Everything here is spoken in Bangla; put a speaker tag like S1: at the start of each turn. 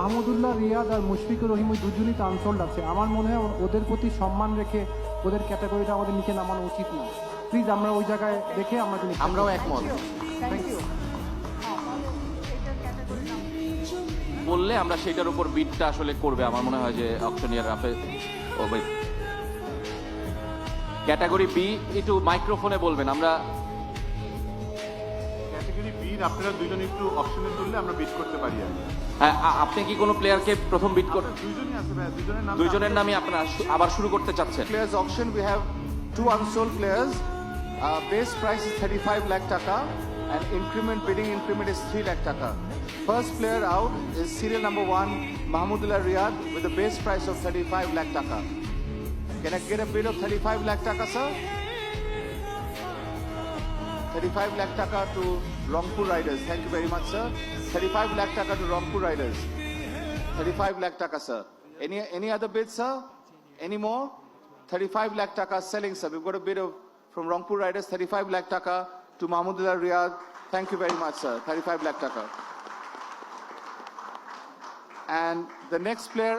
S1: মাহমুদুল্লাহ রিয়াদ আর মুশফিকুর রহিম ওই দুজনই তো আনসোল্ড আছে। আমার মনে হয় ওদের প্রতি সম্মান রেখে ওদের ক্যাটাগরিটা আমাদের নিচে নামানো উচিত না। প্লিজ আমরা ওই জায়গায় দেখে আমরা যদি
S2: আমরাও একমত।
S3: Thank you.
S2: বললে আমরা সেটার উপর বিটটা আসলে করবে। আমার মনে হয় যে অকশনিয়ার ক্যাটাগরি বি একটু মাইক্রোফোনে বলবেন। আমরা
S4: ক্যাটাগরি বি আপনারা দুজন একটু অপশনে তুললে আমরা বিট করতে পারি আর কি।
S2: হ্যাঁ, আপনি কি কোনো প্লেয়ারকে প্রথম বিট করতে,
S4: দুইজনই আছে ভাই, দুজনের নাম
S2: দুইজনের নামই আপনারা আবার শুরু করতে চাচ্ছেন?
S5: Players auction, we have 2 unsold players. Base price is 35 lakh taka and bidding increment is 3 lakh taka. First player out is serial number 1 Mahmudullah Riyad with a base price of 35 lakh taka. Can I get a bid of 35 lakh taka, sir? 35 lakh taka to Rangpur Riders. Thank you very much, sir. 35 lakh taka to Rangpur Riders. 35 lakh taka, sir. Any other bids, sir? Any more? 35 lakh taka selling, sir. We've got a bid of from Rangpur Riders, 35 lakh taka to Mahmudullah Riyad. Thank you very much, sir. 35 lakh taka. And the next player